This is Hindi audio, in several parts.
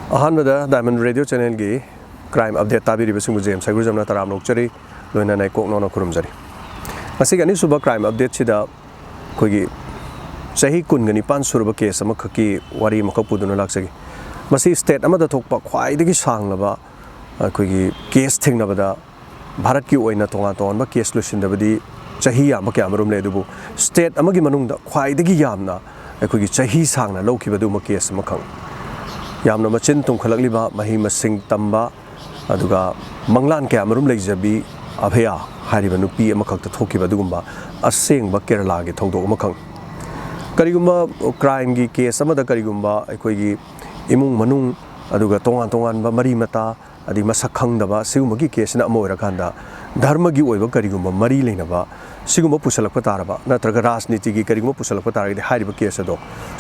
अहमद डायमंड रेडियो चैनल की क्राइम अपडेट ताबीरिबसिंग जेम साइगुजमना तराम नोकचरी लोइना नाय कोकनोना खुरुमजरी मसिग अनी सुबह क्राइम अपडेट सिदा कोगी सही कुनगनी पान सुरब केस अमखकी वारी मखक पुदुना लाक्सगी मसी स्टेट अमदा थोकपा ख्वाइदगी सांगलबा कोगी केस थेंगनबदा भारत की ओइना तोंगा तोंबा केस लुसिंदबदी चाही याम क्यामरुम ले दुबु स्टेट अमगी मनुंगदा ख्वाइदगी यामना कोगी चाही सांगना लौखिबदु म केस मखंग यामना मचिन तुमखलकलिबा मही मसिंग तंबा अदुगा मंगलान क्यामरुम लेजबी अभया हारिबा नुपी अमखक्ता थोखिबदुगुंबा असेंगबा केरला गे थौदो अमखंग करिगुंबा क्राइम की केस अमदा करिगुंबा अखोइगी इमुंग मनुंग अदुगा तोंगान तोंगानबा मरी मता अदि मसक खंगदबा सिगुंबगी केसना अमो ओइराकांदा धर्मगी ओइबा करिगुंबा मरी लेनबा सिगुंबा पुसलकपा तारबा नत्रगा राजनीतिगी करिगुंबा पुसलकपा तारगदि हारिबा केस अदो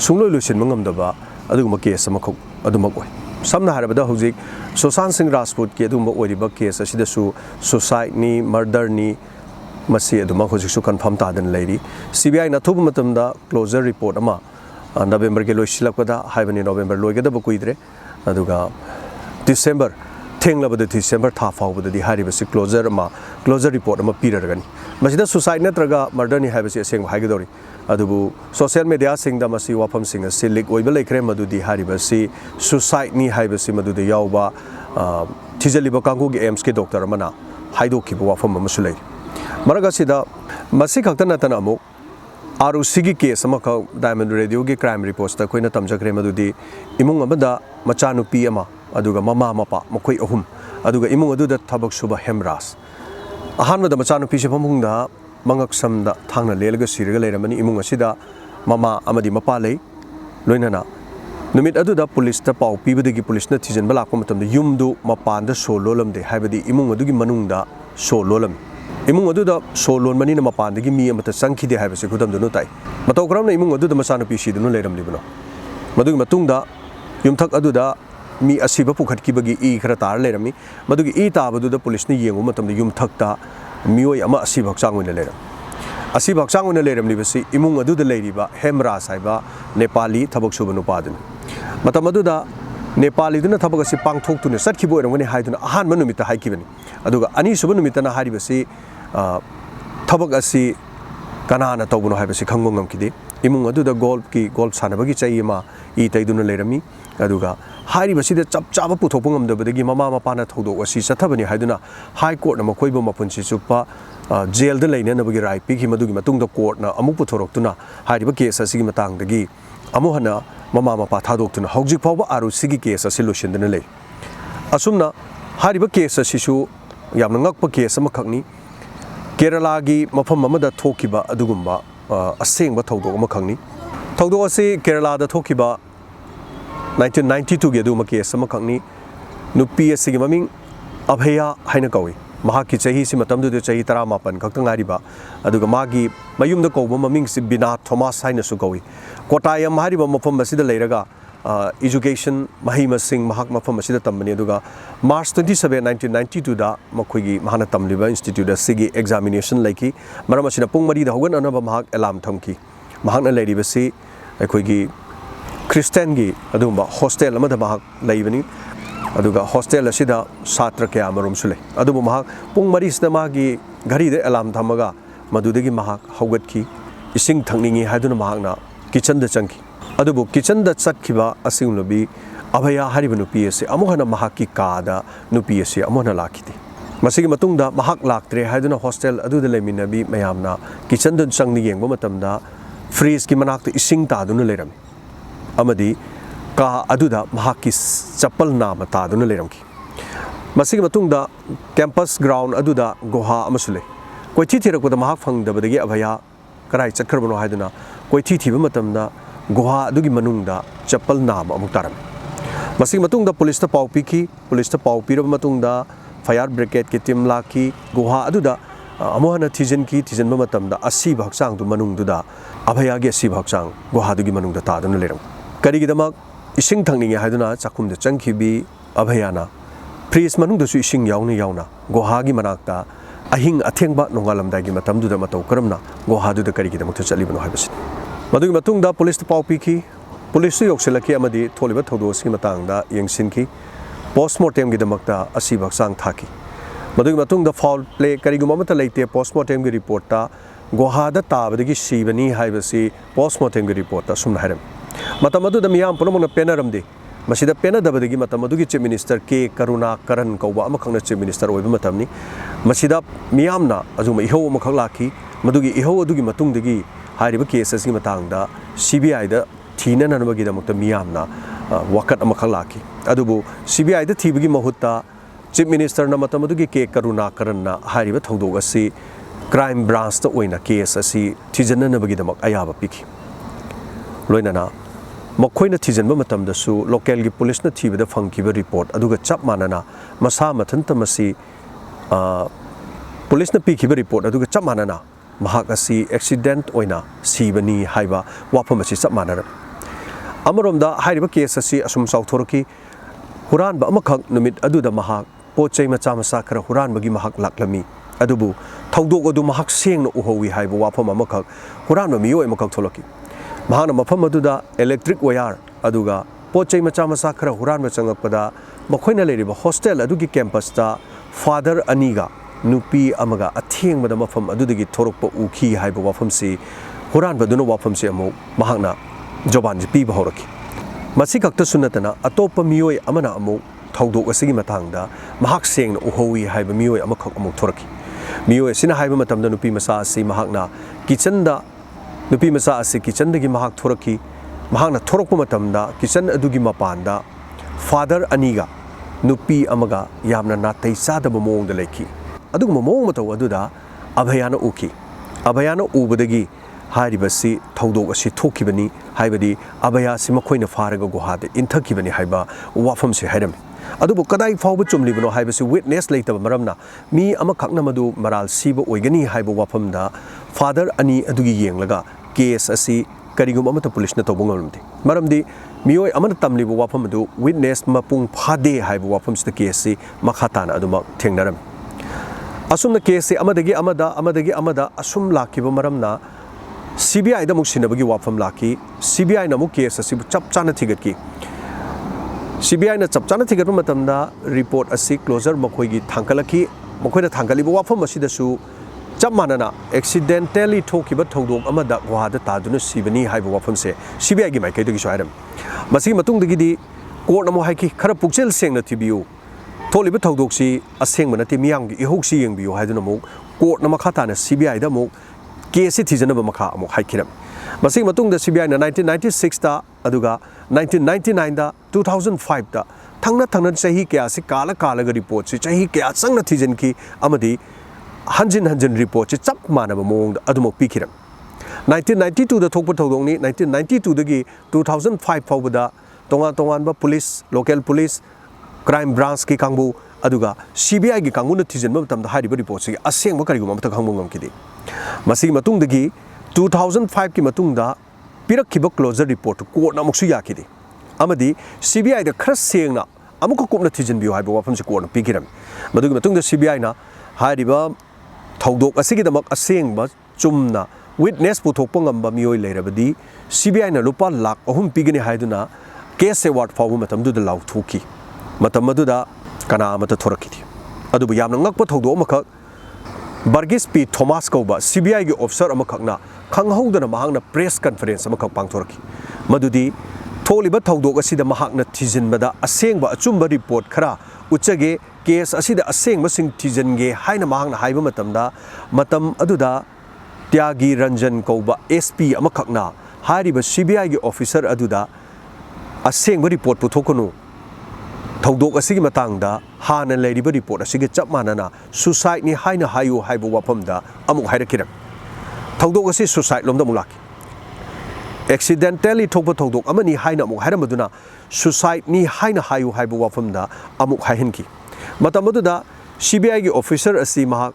सुंगलोइ लुसिनबा ngамदबा अदुगुंबा केस अमखक अदुमक ओइ समना हारबदा हुजिक सुशांत सिंह राजपूत की अदुगुंबा ओइरिबा केस असिदसु सुसाइड नि मर्डर नि मसी अदुमा हुजिकसु कन्फर्म तादन लेरी सीबीआई ना थुब मतमदा क्लोजर रिपोर्ट अमा नवंबर के लोइसिलकपदा हाइबनि नवंबर लोइगदबा कुइद्रे अदुगा डिसेंबर थेंगलबद डिसेंबर था फावबदि हारिबसि क्लोजर रिपोर्ट अमा पीररगनि मसिदा सुसाइड नत्रगा मर्डर नि हाइबसि असेंग हाइगदोरी अदुबु सोशल मीडिया सिंगदा मसी वाफम सिंग सिलिक ओइबा लेखरे मदुदि हारिबसि सुसाइड नि हाइबसि मदुदि यावबा थिजलिबा कांगु के एम्स के डॉक्टर अमना हाइदोखिबा वाफम अमसु लेरी मरगसिदा मसी खक्ता नतन अमुक आरुसी की केस अमख डायमंड रेडियो की क्राइम रिपोर्ट्स कोइना तमजखरे मदुदि इमुंग अमदा मचानुपी अमा अदुगा ममा मपा मखोइ अहुम अदुगा इमुंग अदुदा थबक सुबा हेमराज अहानमदा मचानुपी से फमुंगदा मंगक समदा थांगना लेलगा सिरगा लेरमनी इमुंग असिदा ममा अमदि मपा लेइ लोइनाना नुमित अदुदा पुलिस ता पाउ पीबदगी पुलिस न थिजन बलाको मतमदा युमदु मपानदा सो लोलमदे हाइबदि इमुंग अदुगी मनुंगदा सो लोलम इमुंग अदुदा सो लोनमनिना मपानदगी मी अमता संखिदे हाइबसे खुदमदुनु ताई मतौ करमना इमुंग अदुदा मचानुपी सिदुनु लेरमलिबनो मदुगी मतुंगदा युमथक अदुदा मी असिबा पुखटकिबगी ई खरा तार लेरमी मदुगी ई ताबदुदा पुलिसने येंगु मतमदा युमथकता मियोय अमा असिबा हक्चांग ओइना लेरम असिबा हक्चांग ओइना लेरमलिबसि इमुंग अदुदा लेरिबा हेमराज हाइबा नेपाली थबक सुबा नुपादुन मतम अदुदा नेपाली दुना थबक असि पांगथोक्तुना सटखिबो ओइरमगनि हाइदुना अहानबा नुमिता हाइकिबनि अदुगा अनि सुबा नुमितना हारिबसि थबक असि कनाना तौबनो हाइबसि खंगो ngamkide इमुंग अदुदा गोल्फ सानबगी चाहिमा ई तैदुना लेरमी अदुगा हारिबसिदा चप चाबा पुथोकप ngamdabadagi ममा मपाना थौदोक असि चथबनि हाइदुना हाई कोर्ट न मखोइबो मपुनसि चुप्पा जेल द लेननबगी राइट पिखि मदुगी मतुंगदा कोर्ट न अमुक पुथोरक्तुना हारिबा केस असिगी मतंगदगी अमु हना ममा मपा थादोक्तुना हौजिक फावबा आरुसिगी केस असि लोसिन्दना ले असुमना हारिबा केस असिसु यामना ngakpa केस अमखकनि केरला की मफम अमदा थोकिबा अदुगुंबा असेंगबा थौदोक अमखकनि थौदोक असि केरला दा थोकिबा 1992 के अदुमा केस अमखकनि नुपी असिगी ममिंग अभया हाइना कौइ महाकी चाही सि मतमदुदे चाही 18 खक्ता ngaरिबा अदुगा मागी मयुमदा कौबा ममिंग सि बिना थॉमस हाइना सु कौइ कोटायम हारिबा मफम असिदा लेरगा एजुकेशन महिमसिंग महाक मफम असिदा तम्बनि अदुगा मार्च 27 1992 दा मखोइगी महाना तमलिबा इंस्टीट्यूट असिगी एग्जामिनेशन लाइकी मरम असिना पुंग मरी दा होगन अनबा महाक अलार्म थमकी महाकना लेरिबसि अखोइगी क्रिस्टियन की अदुगुंबा हॉस्टेल अमदा महाक लैबनि अदुगा हॉस्टेल असिदा छात्र कया मरुम सुले अदुबु महाक पुंग मरी सिदा मागी घड़ी दे अलार्म थमगा मदुदगी महाक हौगतकी इसिंग थंगनिंगी हाइदुना महाकना किचन द चंकी अदुबु किचन द चटखिबा असिंगलबी अभया हारिबा नुपी असे अमुहना महाकी कादा नुपी असे अमुहना लाखिदे मसिगी मतुंगदा महाक लाक्त्रे हाइदुना हॉस्टेल अदुदा लेमिनबी मयामना किचन द चंगनि येंगबा मतमदा फ्रीज की मनाक्ता इसिंग तादुना लेरम अमदी का अदुदा महाकी चप्पल नाम तादुना लेरमकी मसिगी मतुंगदा कैंपस ग्राउंड अदुदा गुहा अमसुले कोइथि थिरकपदा महाक फंगदबदगी अभया कराई चटखरबनो हाइदुना कोइथि थिबा मतमदा गुहा अदुगी मनुंगदा चप्पल नाम अमुक तारम मसिगी मतुंगदा पुलिस ता पाउ पिखी पुलिस ता पाउ पिरब मतुंगदा फायर ब्रिगेड की टीम लाखी गुहा अदुदा अमोहना थिजनबा मतमदा असिबा हक्चांग दु मनुंगदुदा अभया गे असिबा हक्चांग गुहा दुगी मनुंगदा तादुना लेरम करिगिदमक इसिंग थंगनिंगे हाइदुना चाखुमदा चंखिबी अभयाना फ्रीज मनुंगदसु इसिंग यावना गुहागी मनाक्ता अहिंग अथेंगबा नोंगालमदागी मतमदुदा मतौ करमना गुहादुदा करिगिदमक चलिबनो हाइबसि मदुगी मतुंगदा पुलिस पाउ पिखी पुलिस योगसिलकी अमदी थोलिबा थौदोसकी मतंगदा यंगसिनकी पोस्टमार्टम की दमकता असीब हक्सांग थाकी मदुगी मतुंगदा फाउल प्ले करिगुम अमता लेते पोस्टमार्टम की रिपोर्टा गुहादा ताबदगी सीबनी हाइबसी पोस्टमार्टम की रिपोर्टा सुमना हाइरम मतम अदुदा मियाम पुनमना पेनरमदे मसीदा पेनदबदगी मतम अदुगी चीफ मिनिस्टर के करुणाकरन कौबा अमखंगना चीफ मिनिस्टर ओइबा मतमनी मसीदा मियामना अजुम इहो अमखक लाखी मदुगी इहो अदुगी मतुंगदगी हाइरिबा केस असि मतंगदा सीबीआई दा थीननबगीदमक्ता मियामना वकत अमखक लाखी अदुबु सीबीआई दा थीबगी महुत्ता चीफ मिनिस्टर ना मतम अदुगी के करुणाकरन हाइरिबा थौदोग असि क्राइम ब्रांच दा ओइना केस असि थीजननबगीदमक अयाबा पिखी लोइनाना मखोइना थीजनबा मतमदसु लोकल की पुलिस ना थीबदा फंगखिबा रिपोर्ट अदुगा चप मानना मसा मथंत मसी पुलिस ना पिखिबा रिपोर्ट अदुगा चप मानना महाक असि एक्सीडेंट ओइना सीबनी हाइबा वाफम असि चप मानर अमरोमदा हाइरिबा केस असि असुम साउथोरकी हुरानबा अमखक नुमित अदुदा महाक पोचै मचा मसा खरा हुरानबगी महाक लाक्लमी अदुबु थौदोग अदु महाक सेंगना उहोवी हाइबा वाफम अमखक हुरानबा मियोय अमखक थोलकी महाना मफम अदुदा इलेक्ट्रिक वायर अदुगा पोचै मचा मसा खरा हुरानबा चंगकपदा मखोइना लेरिबा हॉस्टल अदुगी कैंपसता फादर अनीगा नुपी अमगा अथेंगबदा मफम अदुदगी थोरकपा उखी हाइबा वाफमसी हुरानबदुना वाफमसी अमु महाकना जबान पीबा हौरकी मसी खक्ता सुनतना अतोप मियोय अमना अमु थौदोग असigi matangda mahak sengna uhowi haiba miyoy amakhak amuk thoraki miyoy sina haiba matamda nupi masa asi mahakna kitchen da nupi masa asi kitchen dagi mahak thoraki mahakna thorokpa matamda kitchen adugi mapanda father aniga nupi amaga yamna natai sadaba mawngda leki aduguma mawng mataw aduda abhayana uki abhayana ubadagi हारिबसी थौदोग असि थोखिबनी हाइबदी अबयासी मखोइना फारगा गुहादे इंथखिबनी हाइबा वाफम से हाइरम अदुबो कदाई फावब चुमलिबनो हाइबसी विटनेस लेतब मरमना मी अमा खकना मदु मराल सीब ओइगनी हाइबो वाफमदा फादर अनि अदुगी येंगलगा केस असि करिगुम अमता पुलिसना तोबंगमदे मरमदी मियोय अमना तमलिबो वाफम दु विटनेस मपुंग फादे हाइबो वाफमसदा केसि मखाताना अदुमा थेंगनरम असुमना केसि अमदगी अमदा असुम लाखिबो मरमना CBI दा मुक्सिनबगी वाफम लाकी CBI ना मुक केस असि चप चाना थिगत की CBI ना चप चाना थिगत मतमदा रिपोर्ट असि क्लोजर मखोइगी थांकलकी मखोइना थांकलिबो वाफम असिदसु चप मानना एक्सीडेंटली ठोकिबा थौदोग अमदा गुहादा तादुना सिबनी हाइबो वाफम से CBI गी माइकैदगी स्वाइरम मसी मतुंगदगी कोर्ट नमो हाइकी खरा पुक्सेल सेंगना थिबियु थोलिबा थौदोगसी असेंगबा नति मियांगी इहोगसी येंगबियु हाइदुना मुक कोर्ट नमा खाताना CBI दा मुक केस थीजनब मखा अमुक हाइखिरम मसी मतुंगदा CBI ना 1996 ता अदुगा 1999 दा 2005 ता थंगना चाही क्या से काला कालगा रिपोर्ट से चाही क्या संगना थीजन की अमदी हंजिन रिपोर्ट से चप मानब मोंग अदुमक पिखिरम 1992 दा थोकप थौदोंनी 1992 दगी 2005 फावबदा तोंगान police local police crime branch की कांगबु अदुगा CBI की कांगुना थीजनब मतमदा हारिबा रिपोर्ट से असेंग करिगुम अमता खंगबो ngमकिदि मसी मतुंगदगी 2005 की मतुंगदा पिरखिबा क्लोजर रिपोर्ट कोर्ट अमुकसु याखिदि अमदी CBI दा खर सेंगना अमुक कोपना थिजनबियो हाइबा वाफमसे कोर्ट पिगिरम मदुगी मतुंगदा CBI ना हारिबा थौदोक असिगिदमक असेंगबा चुमना विटनेस पुथोकपा ngamba मियोय लेरबदी CBI ना लुपा लाख 3 पिगनि हाइदुना केस अवार्ड फावबा मतमदुदा लाउथोकी मतमदुदा कना अमता थोरकिदि अदुबु यामना ngakpa थौदो अमखक बर्गिस पी थॉमस कौबा CBI की ऑफिसर अमखकना खंगहौदना महांगना प्रेस कॉन्फ्रेंस अमखक पांगथोरकी मदुदी थोलिबा थौदोक असिदा महांगना थिजिनबदा असेंगबा अचुंबा रिपोर्ट खरा उच्चगे केस असिदा असेंगबा सिंग थिजनगे हाइना महांगना हाइबा मतम अदुदा त्यागी रंजन कौबा SP अमखकना हारिबा CBI की ऑफिसर अदुदा असेंगबा रिपोर्ट पुथोकनु थौदोक असिगी मतंगदा हाना लेरिबा रिपोर्ट असिगे चप मानना सुसाइड नि हाइना हायु हाइबो वाफमदा अमुक हाइरकिरम थौदोक असि सुसाइड लोमदा मुलाकी एक्सीडेंटली थोकपा थौदोक अमनि हाइना अमुक हाइरमदुना सुसाइड नि हाइना हायु हाइबो वाफमदा अमुक हाइहनकी मतमदुदा CBI की ऑफिसर असि महा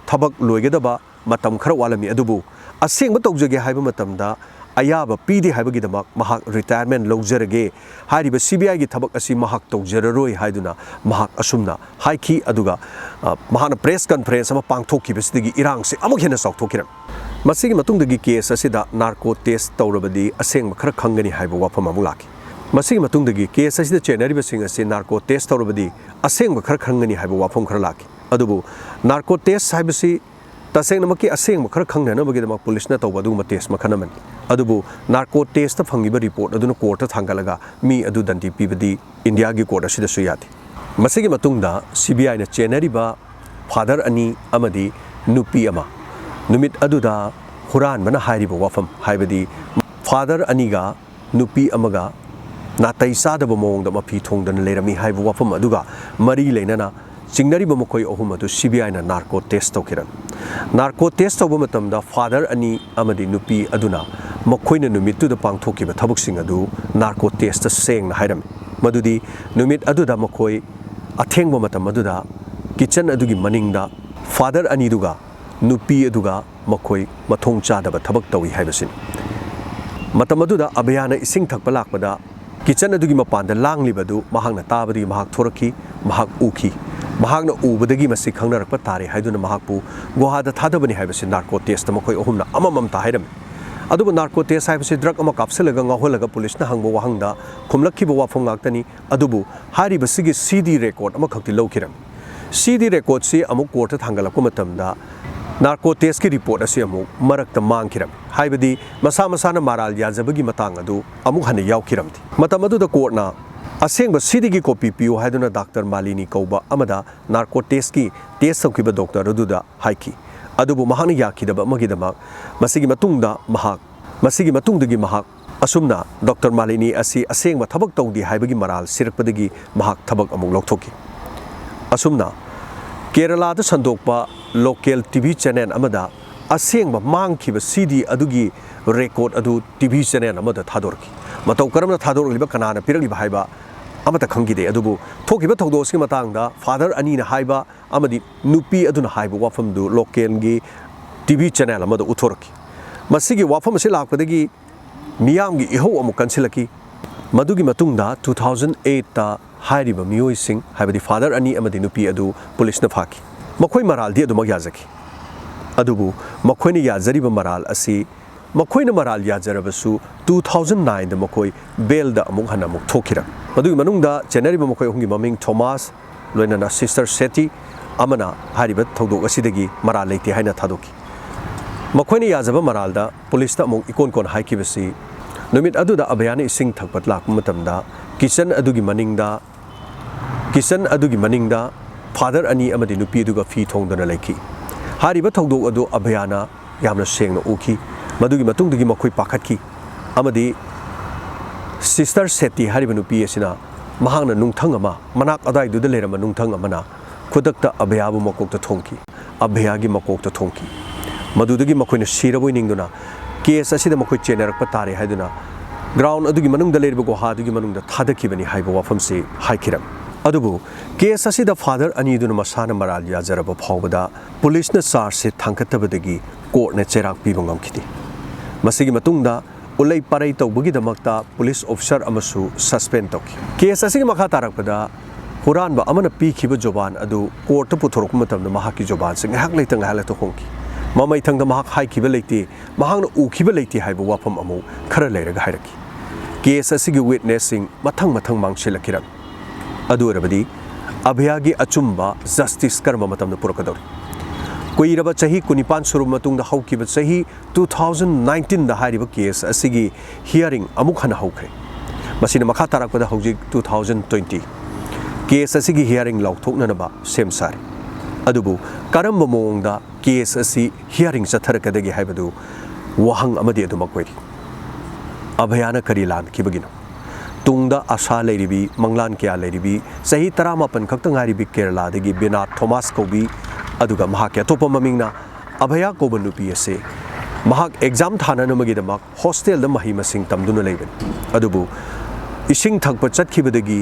थबक लोइगदबा मतम खर वालमी अदुबु असेंगबा तौजगे हाइबा मतमदा अयाबा पीदे हाइबगिदमक महाक रिटायरमेंट लौजरगे हारिबा CBI की थबक असि महाक तौजररोय हाइदुना महाक असुमना हाइखी अदुगा महाना प्रेस कॉन्फ्रेंस अमा पांगथोखिबसिदगी इरांग से अमुक हेना साउथोखिरम ꯃꯁꯤꯒꯤ ꯃꯇꯨꯡꯗꯒꯤ ꯀꯦꯁ ꯑꯁꯤꯗ ꯅꯥꯔꯀꯣ ꯇꯦꯁ ꯇꯧꯔꯕꯗꯤ ꯑꯁꯦꯡꯕ ꯈꯔ ꯈꯪꯒꯅꯤ ꯍꯥꯏꯕ ꯋꯥꯐꯝ ꯑꯃꯨꯛ ꯂꯥꯛꯈꯤ ꯃꯁꯤꯒꯤ ꯃꯇꯨꯡꯗꯒꯤ ꯀꯦꯁ ꯑꯁꯤꯗ ꯆꯦꯟꯅꯔꯤꯕꯁꯤꯡ ꯑꯁꯤ ꯅꯥꯔꯀꯣ ꯇꯦꯁ ꯇꯧꯔꯕꯗꯤ ꯑꯁꯦꯡꯕ ꯈꯔ ꯈꯪꯒꯅꯤ ꯍꯥꯏꯕ ꯋꯥꯐꯝ ꯈꯔ ꯂꯥꯛꯈꯤ ꯑꯗꯨꯕꯨ ꯅꯥꯔꯀꯣ ꯇꯦꯁ ꯍꯥꯏꯕꯁꯤ तसेंगनमकी असेंग खर खंगनबगीदमक पुलिसना तौब अदुगुम टेस्ट मखन अमनि अदुबु नार्को टेस्ट फंगिबा रिपोर्ट अदुना कोर्ट थांगलगा मी अदु दंडी पीबदी इंडिया की कोर्ट असिदसु यादि मसिगी मतुंगदा सीबीआई ना चेनरिबा फादर अनि अमदी नुपी अमा नुमित अदुदा हुरानबना हारिबा वाफम हाइबदी फादर अनिगा नुपी अमगा नातै सादबा मओंगदा मफी थोंगदन लेरमी हाइबा वाफम अदुगा मरी लेनना चिंगनरिबा मखोय अहुम अदु सीबीआई ना नार्को टेस्ट तौकिरन नार्को टेस्ट तौब मतमदा फादर अनि अमदी नुपी अदुना मखोयना नुमितुदा पांगथोकिबा थबुकसिंग अदु नार्को टेस्ट सेंगना हाइरम मदुदी नुमित अदुदा मखोय अथेंगबा मतम अदुदा किचन अदुगी मनिंगदा फादर अनि दुगा नुपी अदुगा मखोय मथोंग चादबा थबक तौई हाइबसिन मतम अदुदा अभयाना इसिंग थकपा लाकपदा किचन अदुगी मपानदा लांगलिबदु महांगना ताबदी महाक थोरकी महाक उखी महागना उबदगी मसी खंगनरप तारे हाइदुना महाकपु गुहादा थादबनी हाइबसि नार्को टेस्ट मखोय अहुमना अममम ताहिरम अदुबु नार्को टेस्ट हाइबसि ड्रग अमा कापसलगा ngaholaga पुलिसना हंगबो वाहंगदा खुमलखिबो वाफम गाक्तनी अदुबु हारिबसिगी सीडी रेकॉर्ड अमा खक्ति लौखिरम सीडी रेकॉर्ड सि अमु कोर्ट थांगलकु मतमदा नार्को टेस्ट की रिपोर्ट असि अमु मरकता मांगखिरम हाइबदी मसा मसाना माराल याजबगी मतंग अदु अमु हने यावखिरमथि मतम अदुदा कोर्टना असेंग सीडी की कॉपी पियो हाइदुना डॉक्टर मालिनी कौबा अमदा नार्को टेस्ट की टेस्ट तौकिबा डॉक्टर अदुदा हाइकी अदुबु महाना याखिदबा मगिदमक मसिगी मतुंगदा महाक मसिगी मतुंगदगी महाक असुमना डॉक्टर मालिनी असि असेंग थबक तौदी हाइबगी मराल सिरकपदगी महाक थबक अमुक लौथोकी असुमना केरला दा संदोकपा लोकल टीवी चैनल अमदा असेंग मांगखिबा सीडी अदुगी रेकॉर्ड अदु टीवी चैनल अमदा थादोरकी मतौ करमना थादोरलिबा कनाना पिरलिबा हाइबा अमता खंगिदे अदुबु थोकिबा थौदोसकी मतांगदा फादर अनीना हाइबा अमदी नुपी अदुना हाइबा वाफमदु लोकलगी टीवी चैनल अमदा उथोरकी मसिगी वाफम से लाकपदगी मियामगी इहो अमु कंसिलकी मदुगी मतुंगदा 2008 ता हाइरिबा मियोइसिंग हाइबदी फादर अनी अमदी नुपी अदु पुलिसना फाकी मखोय मरालदी अदुमग याजकी अदुबु मखोयना याजरिबा मराल असि मखोयना मराल याजरबसु 2009 दा मखोय बेल दा अमुक हना मुक थोकिरा मदुगी मनुंगदा चेनरिबा मखोय हुंगी ममिंग थॉमस लोइनाना सिस्टर सेटी अमना हारिबा थौदोक असिदगी मराल लेते हाइना थादोकी मखोयना याजबा मरालदा पुलिस दा अमुक इकोन कोन हाइकिबसि नुमित अदुदा अभयाना इसिंग थकपत लाक मतमदा किचन अदुगी मनिंगदा फादर अनी अमदी नुपी अदुगा फी थोंदना लेखी हारिबा थौदोक अदु अभयाना यामना सेंगना उखी मदुगी मतुंगदगी मखोय पाखतकी अमदी सिस्टर सेटी हारिबा नुपी असिना महांगना नुंगथंग अमा मनाक अदाइदुदा लेरम नुंगथंग अमना खुदक्ता अभयाबु मकोकता थोंकी अभयागी मकोकता थोंकी मदुदगी मखोयना सिरबोय निंगदुना केस असिदा मखोय चेनरकपा तारे हाइदुना ग्राउंड अदुगी मनुंगदा लेरबा गुहादुगी मनुंगदा थादखिबनी हाइबा वाफमसे हाइखिरम अदुबु केस असिदा फादर अनीदुना मसाना मराल याजरबा फावबदा पुलिसना चार्ज से थांगतबदगी कोर्टना चेराक पीबा ngamkhidi मसिगी मतुंगदा उलै पारै तौबगीदमक्ता पुलिस ऑफिसर अमसु सस्पेंड तौकी केस असिगी मखा तारकपदा हुरानबा अमना पीखिबा जोबान अदु कोर्ट पुथोरक मतमदा महाकी जोबान से ngahak leitang ngahak to होंकी ममै थंगदा महाक हाइखिबा लेते महांगना उखिबा लेते हाइबा वाफम अमु खरा लेरगा हाइरकी केस असिगी विटनेसिंग मथंग मथंग मांगसिलकिरन अदु अरबदी अभयागी अचुम्बा जस्टिस कर्म मतमदा पुरकदौरी कुइरबा चही 19 सुरु मतुंगदा हौकिबा चही 2019 दा हारिबा केस असिगी हियरिंग अमुक हना हौखरे मसिना मखा तारकपदा हौजिक 2020 केस असिगी हियरिंग लौथोकननबा सेमसारी अदुबु करम मोंगदा केस असि हियरिंग चथरकदगी हाइबदु वहंग अमदी अदुमकोइरी अभयाना करी लान किबगिनो तुंगदा आशा लेरिबी मंगलान क्या लेरिबी सही 19 खक्तंग हारिबी केरलादगी बिना थॉमस कोबी अदुगा महाक अतोप ममिंगना अभया कोब नुपी असे महाक एग्जाम थाननमगिदमक हॉस्टेल द मही मसिंग तमदुना लेबनी अदुबु इसिंग थकप चतखिबदगी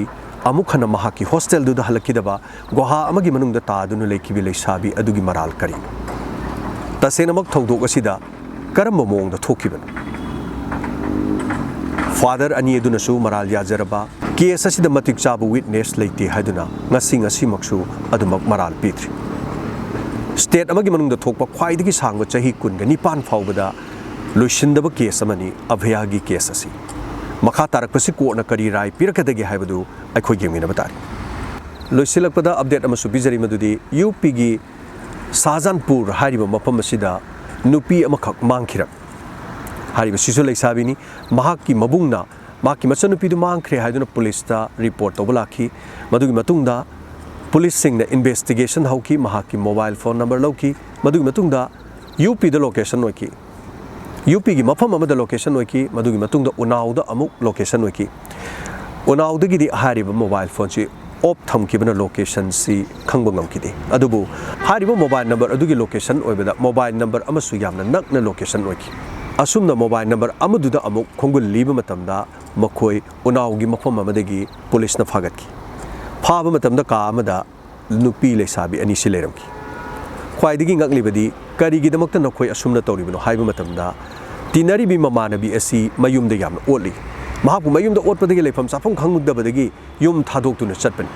अमुखना महाकी हॉस्टेल दुदा हलकिदबा गुहा अमगी मनुंगदा तादुना लेखिबि लेसाबी अदुगी मराल करी तसेनमक थौदोक असिदा करम मोंगदा थोकिबन फादर अनी अदुनसु मराल याजरबा केस असिदा मतिक चाबु विटनेस लेते हाइदुना ngasi मक्सु अदुमक मराल पीथ्री स्टेट अमगी मनुंग द थोकपा ख्वाइदगी सांगबा चाही कुनगा निपान फाउबदा लोइसिंदबा केस अमनी अभयागी केस असी मखा तारकपसी कोर्टना करी राय पिरकदगे हाइबदु अखोय गेमिनबा तारी लोइसिलकपदा अपडेट अमसु बिजरी मदुदी यूपी गी साजानपुर हारिबा मफम असिदा नुपी अमखक मांगखिरक हारिबा सिसु लैसाबिनी महाकी मबुंगना माकी मचनुपीदु मांगख्रे हाइदुना पुलिसता रिपोर्ट तौबा लाखी मदुगी मतुंगदा पुलिस सिंगना इन्वेस्टिगेशन हौकी महाकी मोबाइल फोन नंबर लौकी मदुगी मतुंगदा यूपी द लोकेशन ओइकी यूपी की मफम अमदा लोकेशन ओइकी मदुगी मतुंगदा उनाउदा अमुक लोकेशन ओइकी उनाउदगिदी हारिबा मोबाइल फोन सी ऑफ थमकिबना लोकेशन सी खंगबा ngamkide adubu haribo mobile number adugi location oibada mobile number amasu yamna nakna location oiki asumna mobile number amaduda amuk khongul liba matamda makhoi unaugi mafam amadagi police na phagatki phaba matamda ka amada nupi leisabi ani sileramki khwaidigi ngaklibadi karigi damakta nakhoi asumna tawribano haiba matamda tinari bi mamanabi asi mayumda yamna oli महापु मयुमदा ओटपदगी लेफम साफम खंगमुदबदगी युम थादोक्तुना चटपन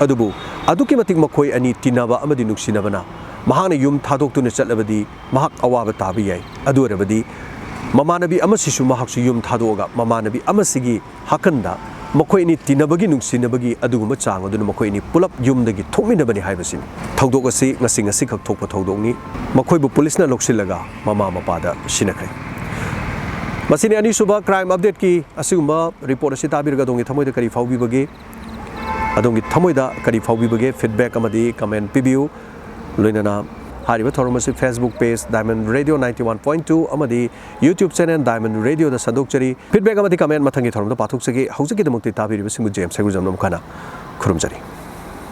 अदुबु अदुकी मतिक मखोय अनि तिनाबा अमदि नुक्सिनबना महाना युम थादोक्तुना चटलबदी महाक अवाबा ताबि याय अदुरबदी ममानबी अमसिसु महाकसु युम थादोगा ममानबी अमसिगी हकंदा मखोय नि तिनाबगी नुक्सिनबगी अदुगुम चांग अदुना मखोय नि पुलप युमदगी थोकमिनबनी हाइबसिन थौदोक असि ngasi खक थोकप थौदोंनि मखोयबु पुलिसना लोक्सिलगा ममा मपादा सिनखै मसीने अनीसुबा क्राइम अपडेट की असिगुम्बा रिपोर्ट असी ताबिरगा दोंगी थमोयदा करी फाउबीबगे अदोंगी थमोयदा करी फाउबीबगे फीडबैक अमदी कमेंट पिबियु लोइनना हारिबा थोरमसी फेसबुक पेज डायमंड रेडियो 91.2 अमदी यूट्यूब चैनल डायमंड रेडियो दा सदोकचरी फीडबैक अमदी कमेंट मथंगी थोरमदा पाथोकसगे हौजकी दमक्ति ताबिरिबा सिंगु जेम्स सेगुजम नमखाना खुरुमजरी।